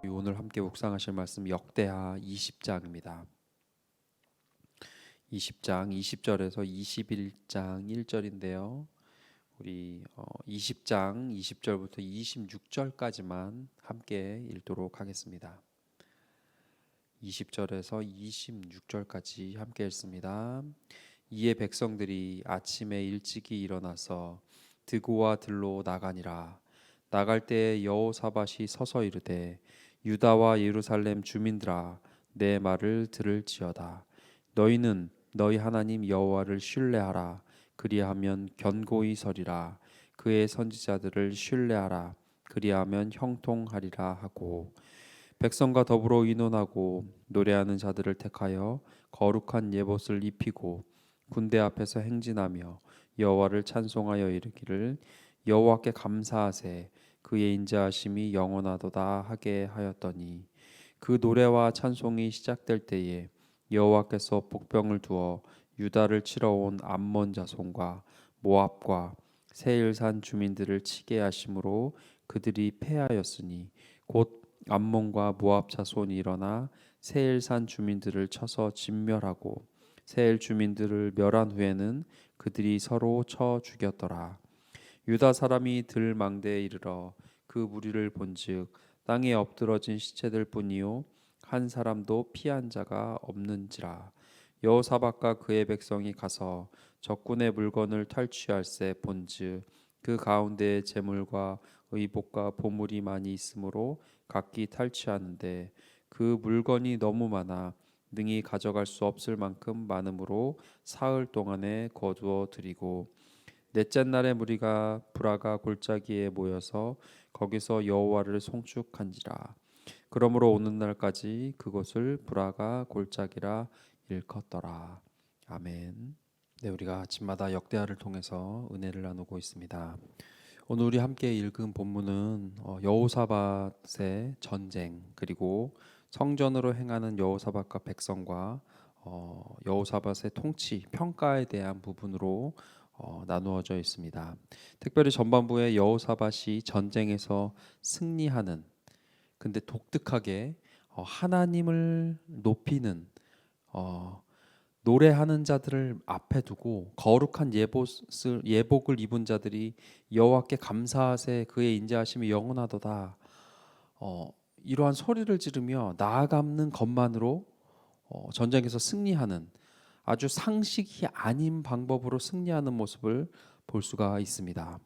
오늘 함께 묵상하실 말씀 역대하 20장입니다. 20장 20절에서 21장 1절인데요. 우리 20장 20절부터 26절까지만 함께 읽도록 하겠습니다. 20절에서 26절까지 함께 읽습니다. 이에 백성들이 아침에 일찍이 일어나서 드고와 들로 나가니라. 나갈 때에 여호사밧이 서서 이르되 유다와 예루살렘 주민들아 내 말을 들을지어다. 너희는 너희 하나님 여호와를 신뢰하라. 그리하면 견고히 서리라. 그의 선지자들을 신뢰하라. 그리하면 형통하리라 하고 백성과 더불어 의논하고 노래하는 자들을 택하여 거룩한 예봇을 입히고 군대 앞에서 행진하며 여호와를 찬송하여 이르기를 여호와께 감사하세. 그의 인자하심이 영원하도다 하게 하였더니 그 노래와 찬송이 시작될 때에 여호와께서 복병을 두어 유다를 치러 온 암몬 자손과 모압과 세일산 주민들을 치게 하심으로 그들이 패하였으니 곧 암몬과 모압 자손이 일어나 세일산 주민들을 쳐서 진멸하고 세일 주민들을 멸한 후에는 그들이 서로 쳐 죽였더라. 유다 사람이 들망대에 이르러 그 무리를 본즉 땅에 엎드러진 시체들 뿐이요 한 사람도 피한 자가 없는지라. 여호사밧과 그의 백성이 가서 적군의 물건을 탈취할세 본즉 그 가운데에 재물과 의복과 보물이 많이 있으므로 각기 탈취하는데 그 물건이 너무 많아 능히 가져갈 수 없을 만큼 많으므로 사흘 동안에 거두어 드리고 넷째 날에 무리가 브라가 골짜기에 모여서 거기서 여호와를 송축한지라. 그러므로 오는 날까지 그곳을 브라가 골짜기라 일컫더라. 아멘. 네, 우리가 아침마다 역대하를 통해서 은혜를 나누고 있습니다. 오늘 우리 함께 읽은 본문은 여호사밧의 전쟁 그리고 성전으로 행하는 여호사밧과 백성과 여호사밧의 통치 평가에 대한 부분으로 나누어져 있습니다. 특별히 전반부에 여호사밧이 전쟁에서 승리하는 근데 독특하게 하나님을 높이는 노래하는 자들을 앞에 두고 거룩한 예복을 입은 자들이 여호와께 감사하세 그의 인자하심이 영원하도다 이러한 소리를 지르며 나아가는 것만으로 전쟁에서 승리하는 아주 상식이 아닌 방법으로 승리하는 모습을 볼 수가 있습니다.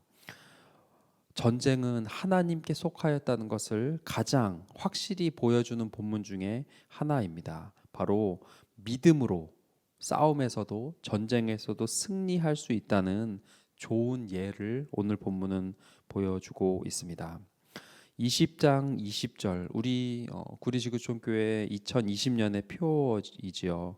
전쟁은 하나님께 속하였다는 것을 가장 확실히 보여주는 본문 중에 하나입니다. 바로 믿음으로 싸움에서도 전쟁에서도 승리할 수 있다는 좋은 예를 오늘 본문은 보여주고 있습니다. 20장 20절 우리 구리지구촌교회 2020년의 표이지요.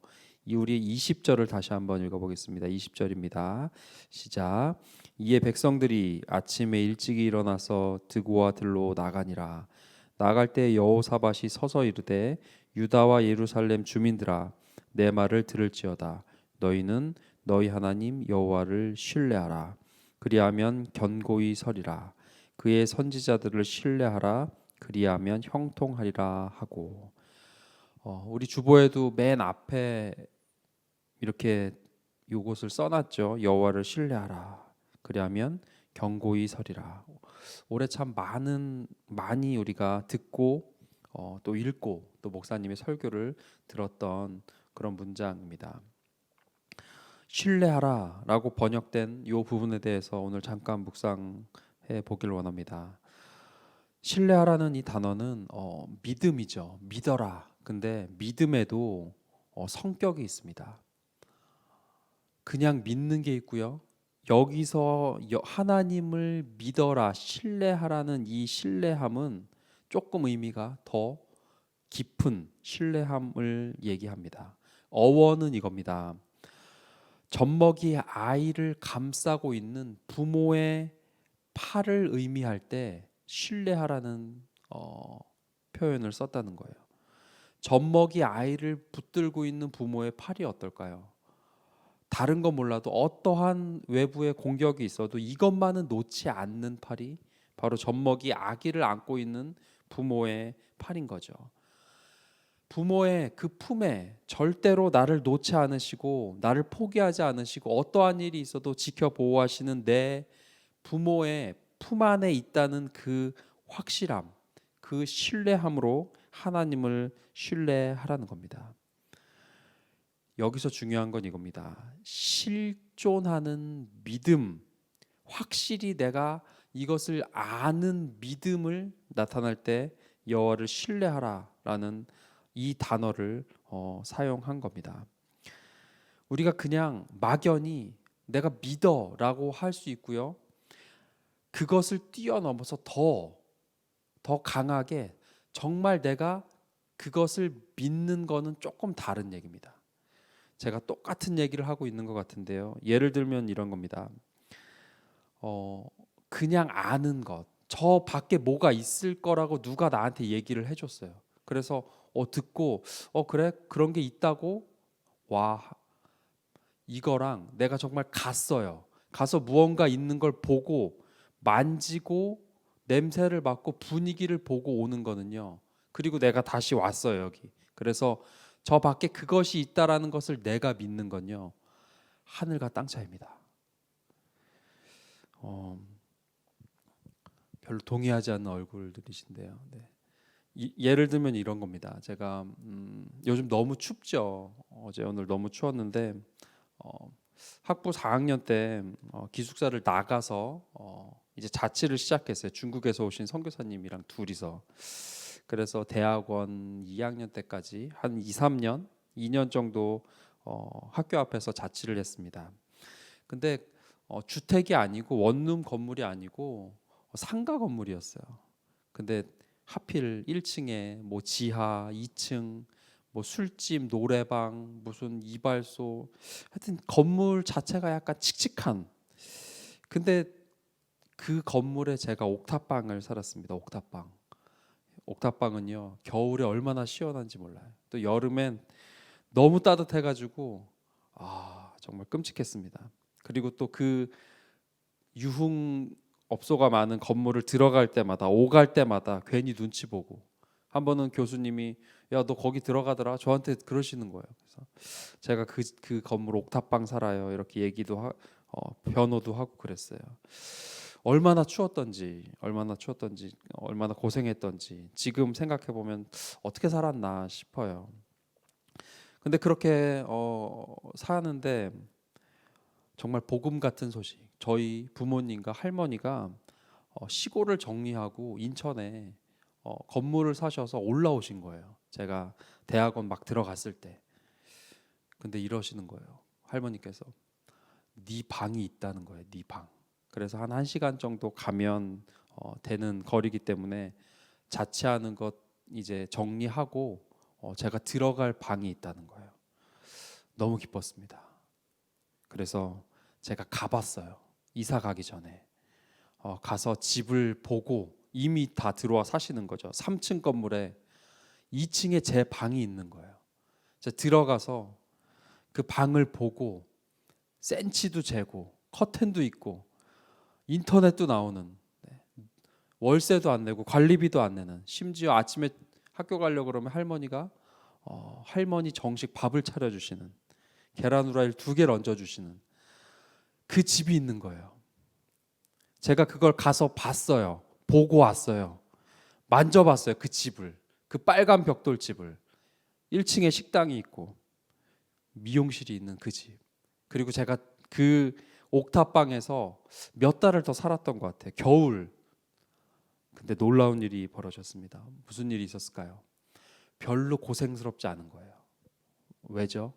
우리 20절을 다시 한번 읽어보겠습니다. 20절입니다. 시작. 이에 백성들이 아침에 일찍이 일어나서 드고와 들로 나가니라. 나갈 때 여호사밧이 서서 이르되 유다와 예루살렘 주민들아 내 말을 들을지어다. 너희는 너희 하나님 여호와를 신뢰하라. 그리하면 견고히 서리라. 그의 선지자들을 신뢰하라. 그리하면 형통하리라 하고 우리 주보에도 맨 앞에 이렇게 요것을 써놨죠. 여호와를 신뢰하라. 그리하면 견고히 서리라. 올해 참 많이 우리가 듣고 또 읽고 또 목사님의 설교를 들었던 그런 문장입니다. 신뢰하라라고 번역된 이 부분에 대해서 오늘 잠깐 묵상해 보길 원합니다. 신뢰하라는 이 단어는 믿음이죠. 믿어라. 근데 믿음에도 성격이 있습니다. 그냥 믿는 게 있고요. 여기서 하나님을 믿어라, 신뢰하라는 이 신뢰함은 조금 의미가 더 깊은 신뢰함을 얘기합니다. 어원은 이겁니다. 젖먹이 아이를 감싸고 있는 부모의 팔을 의미할 때 신뢰하라는 표현을 썼다는 거예요. 젖먹이 아이를 붙들고 있는 부모의 팔이 어떨까요? 다른 건 몰라도 어떠한 외부의 공격이 있어도 이것만은 놓지 않는 팔이 바로 젖먹이 아기를 안고 있는 부모의 팔인 거죠. 부모의 그 품에 절대로 나를 놓지 않으시고 나를 포기하지 않으시고 어떠한 일이 있어도 지켜 보호하시는 내 부모의 품 안에 있다는 그 확실함, 그 신뢰함으로 하나님을 신뢰하라는 겁니다. 여기서 중요한 건 이겁니다. 실존하는 믿음, 확실히 내가 이것을 아는 믿음을 나타날 때 여호와를 신뢰하라라는 이 단어를 사용한 겁니다. 우리가 그냥 막연히 내가 믿어라고 할 수 있고요. 그것을 뛰어넘어서 더 강하게 정말 내가 그것을 믿는 거는 조금 다른 얘기입니다. 제가 똑같은 얘기를 하고 있는 것 같은데요. 예를 들면 이런 겁니다. 그냥 아는 것, 저 밖에 뭐가 있을 거라고 누가 나한테 얘기를 해줬어요. 그래서 듣고 그래 그런 게 있다고 와 이거랑 내가 정말 갔어요. 가서 무언가 있는 걸 보고 만지고 냄새를 맡고 분위기를 보고 오는 거는요. 그리고 내가 다시 왔어요 여기. 그래서 저 밖에 그것이 있다라는 것을 내가 믿는 건요. 하늘과 땅 차이입니다. 별로 동의하지 않는 얼굴들이신데요. 네. 예를 들면 이런 겁니다. 제가 요즘 너무 춥죠. 어제 오늘 너무 추웠는데 학부 4학년 때 기숙사를 나가서 이제 자취를 시작했어요. 중국에서 오신 선교사님이랑 둘이서. 그래서 대학원 2학년 때까지 한 2, 3년, 2년 정도 학교 앞에서 자취를 했습니다. 근데 주택이 아니고 원룸 건물이 아니고 상가 건물이었어요. 근데 하필 1층에 뭐 지하, 2층 뭐 술집, 노래방, 무슨 이발소, 하여튼 건물 자체가 약간 칙칙한. 근데 그 건물에 제가 옥탑방을 살았습니다. 옥탑방. 옥탑방은요 겨울에 얼마나 시원한지 몰라요. 또 여름엔 너무 따뜻해가지고 정말 끔찍했습니다. 그리고 또 그 유흥업소가 많은 건물을 들어갈 때마다 오갈 때마다 괜히 눈치 보고 한 번은 교수님이 야 너 거기 들어가더라 저한테 그러시는 거예요. 그래서 제가 그 건물 옥탑방 살아요 이렇게 얘기도 변호도 하고 그랬어요. 얼마나 추웠던지 얼마나 고생했던지 지금 생각해 보면 어떻게 살았나 싶어요. 근데 그렇게 사는데 정말 복음 같은 소식. 저희 부모님과 할머니가 시골을 정리하고 인천에 건물을 사셔서 올라오신 거예요. 제가 대학원 막 들어갔을 때. 근데 이러시는 거예요. 할머니께서 네 방이 있다는 거예요. 네 방. 그래서 한 1시간 정도 가면 되는 거리기 때문에 자취하는 것 이제 정리하고 제가 들어갈 방이 있다는 거예요. 너무 기뻤습니다. 그래서 제가 가봤어요. 이사 가기 전에 가서 집을 보고 이미 다 들어와 사시는 거죠. 3층 건물에 2층에 제 방이 있는 거예요. 제가 들어가서 그 방을 보고 센치도 재고 커튼도 있고 인터넷도 나오는 월세도 안 내고 관리비도 안 내는 심지어 아침에 학교 가려고 그러면 할머니가 할머니 정식 밥을 차려주시는 계란 후라이를 2개를 얹어주시는 그 집이 있는 거예요. 제가 그걸 가서 봤어요. 보고 왔어요. 만져봤어요. 그 집을. 그 빨간 벽돌집을. 1층에 식당이 있고 미용실이 있는 그 집. 그리고 제가 그 옥탑방에서 몇 달을 더 살았던 것 같아요. 겨울. 근데 놀라운 일이 벌어졌습니다. 무슨 일이 있었을까요? 별로 고생스럽지 않은 거예요. 왜죠?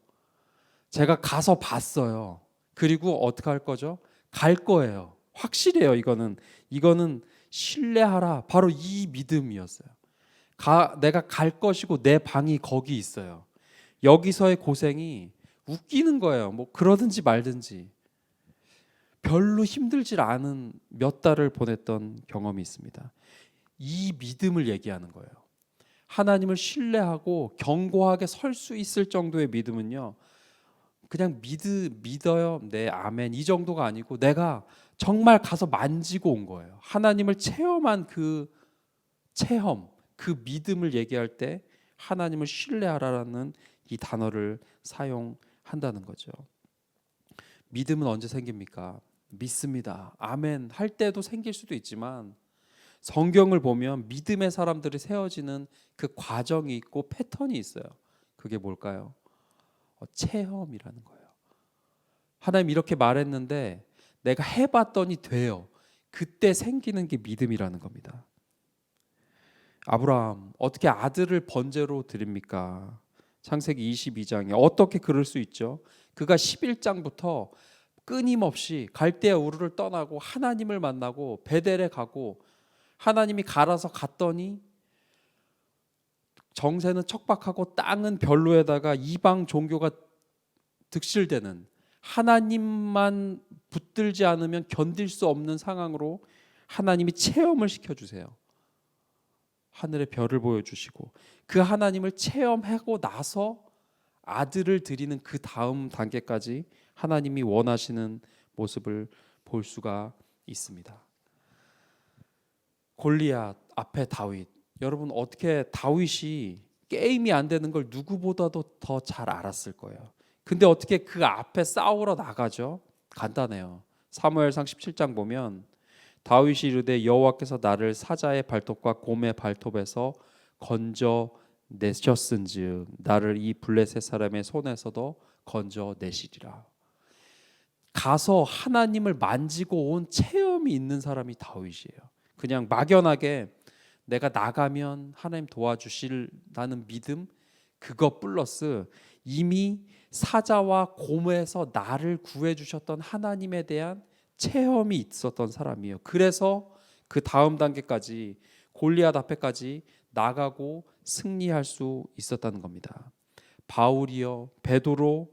제가 가서 봤어요. 그리고 어떻게 할 거죠? 갈 거예요. 확실해요. 이거는 신뢰하라. 바로 이 믿음이었어요. 내가 갈 것이고 내 방이 거기 있어요. 여기서의 고생이 웃기는 거예요. 뭐 그러든지 말든지. 별로 힘들지 않은 몇 달을 보냈던 경험이 있습니다. 이 믿음을 얘기하는 거예요. 하나님을 신뢰하고 견고하게 설 수 있을 정도의 믿음은요. 그냥 믿어요. 네, 아멘. 이 정도가 아니고 내가 정말 가서 만지고 온 거예요. 하나님을 체험한 그 체험, 그 믿음을 얘기할 때 하나님을 신뢰하라라는 이 단어를 사용한다는 거죠. 믿음은 언제 생깁니까? 믿습니다. 아멘 할 때도 생길 수도 있지만 성경을 보면 믿음의 사람들이 세워지는 그 과정이 있고 패턴이 있어요. 그게 뭘까요? 체험이라는 거예요. 하나님 이렇게 말했는데 내가 해봤더니 돼요. 그때 생기는 게 믿음이라는 겁니다. 아브라함 어떻게 아들을 번제로 드립니까? 창세기 22장에 어떻게 그럴 수 있죠? 그가 11장부터 끊임없이 갈대아 우르를 떠나고 하나님을 만나고 베델에 가고 하나님이 가라서 갔더니 정세는 척박하고 땅은 별로에다가 이방 종교가 득실되는 하나님만 붙들지 않으면 견딜 수 없는 상황으로 하나님이 체험을 시켜주세요. 하늘의 별을 보여주시고 그 하나님을 체험하고 나서 아들을 드리는 그 다음 단계까지 하나님이 원하시는 모습을 볼 수가 있습니다. 골리앗 앞에 다윗. 여러분 어떻게 다윗이 게임이 안 되는 걸 누구보다도 더 잘 알았을 거예요. 근데 어떻게 그 앞에 싸우러 나가죠? 간단해요. 사무엘상 17장 보면 다윗이 이르되 여호와께서 나를 사자의 발톱과 곰의 발톱에서 건져 내셨은즉 나를 이 블레셋 사람의 손에서도 건져 내시리라. 가서 하나님을 만지고 온 체험이 있는 사람이 다윗이에요. 그냥 막연하게 내가 나가면 하나님 도와주실라는 믿음, 그것 플러스 이미 사자와 곰에서 나를 구해주셨던 하나님에 대한 체험이 있었던 사람이에요. 그래서 그 다음 단계까지 골리앗 앞에까지 나가고 승리할 수 있었다는 겁니다. 바울이요, 베드로,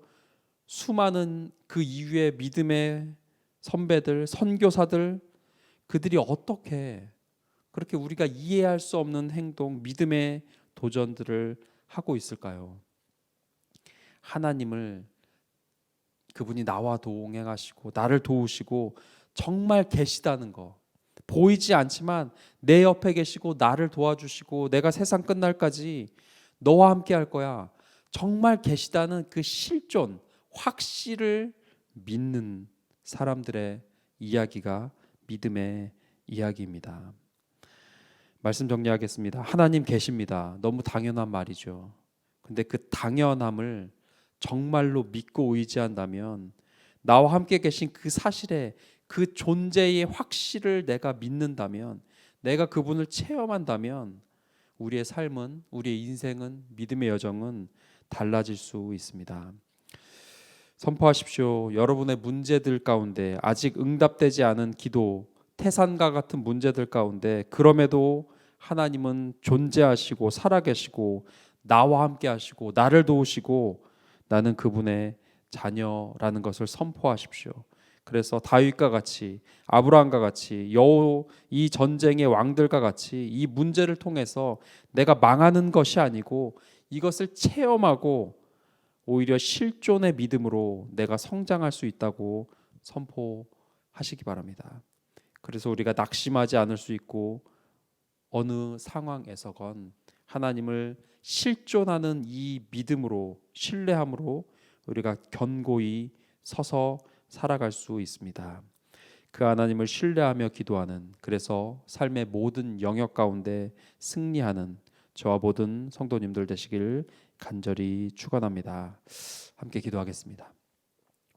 수많은 그 이후의 믿음의 선배들, 선교사들, 그들이 어떻게 그렇게 우리가 이해할 수 없는 행동, 믿음의 도전들을 하고 있을까요? 하나님을 그분이 나와 동행하시고 나를 도우시고 정말 계시다는 거, 보이지 않지만 내 옆에 계시고 나를 도와주시고 내가 세상 끝날까지 너와 함께 할 거야, 정말 계시다는 그 실존, 확실을 믿는 사람들의 이야기가 믿음의 이야기입니다. 말씀 정리하겠습니다. 하나님 계십니다. 너무 당연한 말이죠. 근데 그 당연함을 정말로 믿고 의지한다면, 나와 함께 계신 그 사실에 그 존재의 확실을 내가 믿는다면, 내가 그분을 체험한다면 우리의 삶은, 우리의 인생은, 믿음의 여정은 달라질 수 있습니다. 선포하십시오. 여러분의 문제들 가운데 아직 응답되지 않은 기도, 태산과 같은 문제들 가운데 그럼에도 하나님은 존재하시고 살아계시고 나와 함께 하시고 나를 도우시고 나는 그분의 자녀라는 것을 선포하십시오. 그래서 다윗과 같이, 아브라함과 같이, 이 전쟁의 왕들과 같이 이 문제를 통해서 내가 망하는 것이 아니고 이것을 체험하고 오히려 실존의 믿음으로 내가 성장할 수 있다고 선포하시기 바랍니다. 그래서 우리가 낙심하지 않을 수 있고 어느 상황에서건 하나님을 실존하는 이 믿음으로, 신뢰함으로 우리가 견고히 서서 살아갈 수 있습니다. 그 하나님을 신뢰하며 기도하는, 그래서 삶의 모든 영역 가운데 승리하는 저와 모든 성도님들 되시길 간절히 축원합니다. 함께 기도하겠습니다.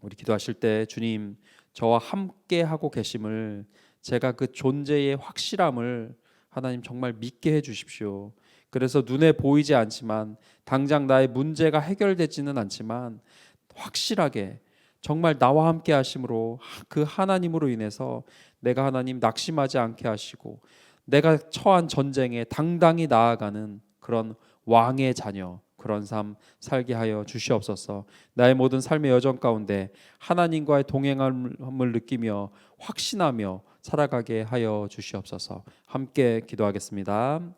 우리 기도하실 때 주님, 저와 함께 하고 계심을, 제가 그 존재의 확실함을 하나님 정말 믿게 해 주십시오. 그래서 눈에 보이지 않지만, 당장 나의 문제가 해결되지는 않지만 확실하게 정말 나와 함께 하심으로 그 하나님으로 인해서 내가 하나님 낙심하지 않게 하시고 내가 처한 전쟁에 당당히 나아가는 그런 왕의 자녀, 그런 삶 살게 하여 주시옵소서. 나의 모든 삶의 여정 가운데 하나님과의 동행함을 느끼며 확신하며 살아가게 하여 주시옵소서. 함께 기도하겠습니다.